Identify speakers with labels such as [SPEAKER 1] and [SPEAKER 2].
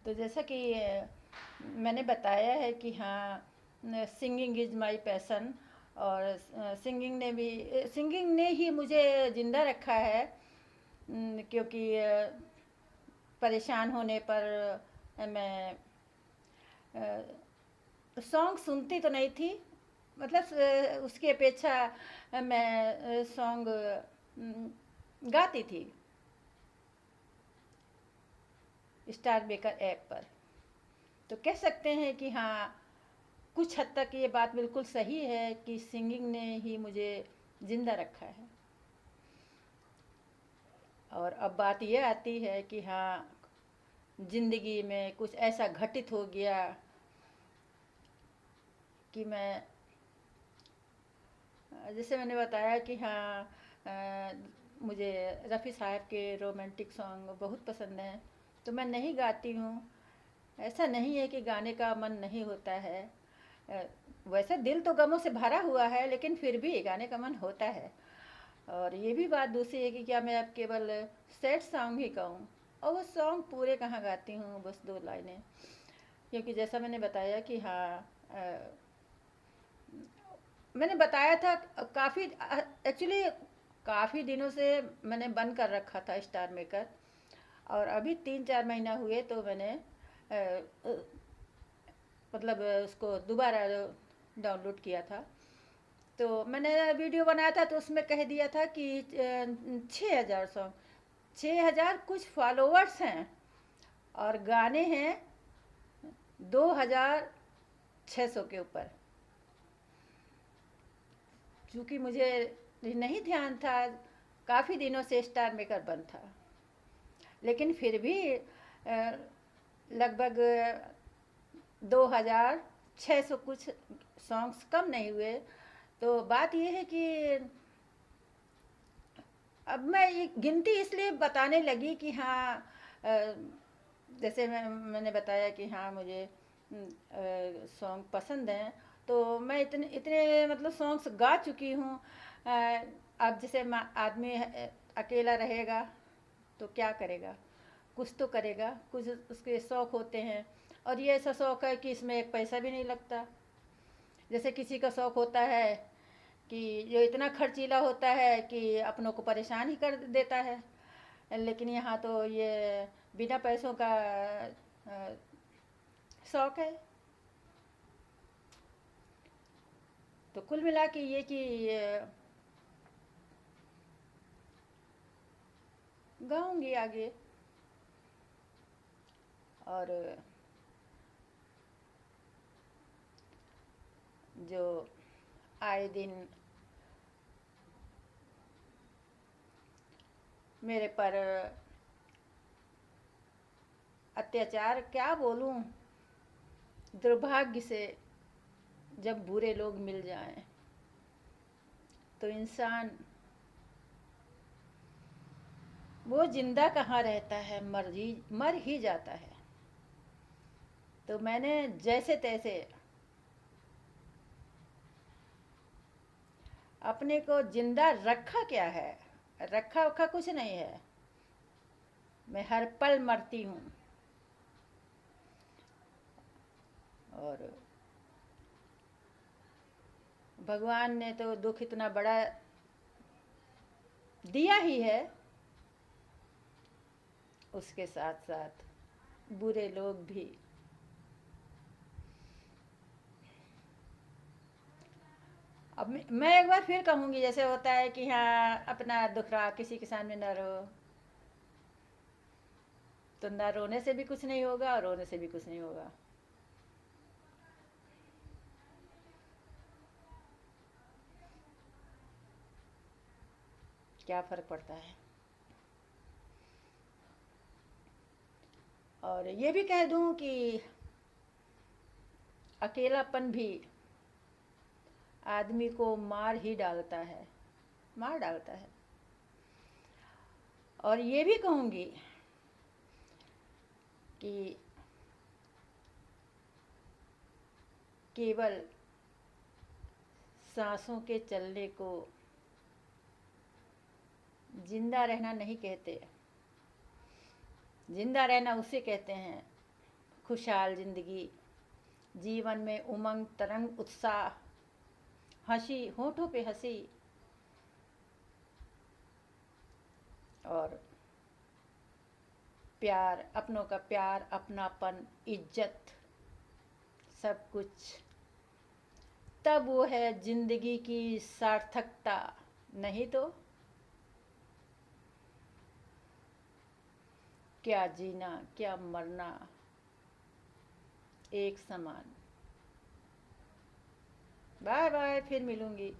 [SPEAKER 1] तो जैसा कि मैंने बताया है कि हाँ, सिंगिंग इज़ माय पैशन। और सिंगिंग ने ही मुझे ज़िंदा रखा है। क्योंकि परेशान होने पर मैं सॉन्ग सुनती तो नहीं थी, मतलब उसकी अपेक्षा मैं सॉन्ग गाती थी स्टार मेकर ऐप पर। तो कह सकते हैं कि हाँ, कुछ हद तक ये बात बिल्कुल सही है कि सिंगिंग ने ही मुझे ज़िंदा रखा है। और अब बात ये आती है कि हाँ, ज़िंदगी में कुछ ऐसा घटित हो गया कि मैं, जैसे मैंने बताया कि हाँ, मुझे रफ़ी साहब के रोमांटिक सॉन्ग बहुत पसंद हैं। तो मैं नहीं गाती हूँ। ऐसा नहीं है कि गाने का मन नहीं होता है। अ, वैसे दिल तो गमों से भरा हुआ है, लेकिन फिर भी गाने का मन होता है। और ये भी बात दूसरी है कि क्या मैं अब केवल सैड सॉन्ग ही गाऊँ, और वो सॉन्ग पूरे कहाँ गाती हूँ, बस 2 लाइनें। क्योंकि जैसा मैंने बताया कि हाँ, मैंने बताया था काफ़ी, एक्चुअली काफ़ी दिनों से मैंने बंद कर रखा था स्टार मेकर। और अभी 3-4 महीना हुए तो मैंने मतलब उसको दोबारा डाउनलोड किया था। तो मैंने वीडियो बनाया था तो उसमें कह दिया था कि 6,000 सॉन्ग, 6,000 कुछ फॉलोवर्स हैं, और गाने हैं 2,600 के ऊपर। चूँकि मुझे नहीं ध्यान था, काफ़ी दिनों से स्टार मेकर बंद था, लेकिन फिर भी लगभग 2,600 कुछ सॉन्ग्स कम नहीं हुए। तो बात ये है कि अब मैं ये गिनती इसलिए बताने लगी कि हाँ, जैसे मैंने बताया कि हाँ, मुझे सॉन्ग पसंद हैं। तो मैं इतने इतने मतलब सॉन्ग्स गा चुकी हूँ। अब जैसे आदमी अकेला रहेगा तो क्या करेगा, कुछ तो करेगा, कुछ उसके शौक़ होते हैं। और ये ऐसा शौक़ है कि इसमें एक पैसा भी नहीं लगता। जैसे किसी का शौक़ होता है कि जो इतना खर्चीला होता है कि अपनों को परेशान ही कर देता है, लेकिन यहाँ तो ये बिना पैसों का शौक़ है। तो कुल मिला के ये कि गाऊंगी आगे। और जो आए दिन मेरे पर अत्याचार, क्या बोलूं, दुर्भाग्य से जब बुरे लोग मिल जाएं तो इंसान वो जिंदा कहाँ रहता है, मर ही जाता है। तो मैंने जैसे तैसे अपने को जिंदा रखा। क्या है, रखा वखा कुछ नहीं है। मैं हर पल मरती हूँ। और भगवान ने तो दुख इतना बड़ा दिया ही है, उसके साथ साथ बुरे लोग भी। अब मैं एक बार फिर कहूँगी, जैसे होता है कि हाँ, अपना दुख रहा किसी के सामने न रो, तो ना रोने से भी कुछ नहीं होगा और रोने से भी कुछ नहीं होगा। क्या फ़र्क पड़ता है। और ये भी कह दूँ कि अकेलापन भी आदमी को मार ही डालता है, मार डालता है। और ये भी कहूँगी कि केवल सांसों के चलने को जिंदा रहना नहीं कहते। जिंदा रहना उसे कहते हैं खुशहाल जिंदगी, जीवन में उमंग तरंग उत्साह, हंसी होठों पे हंसी, और प्यार, अपनों का प्यार, अपनापन, इज्जत, सब कुछ। तब वो है जिंदगी की सार्थकता। नहीं तो क्या जीना क्या मरना एक समान। बाय बाय, फिर मिलूंगी।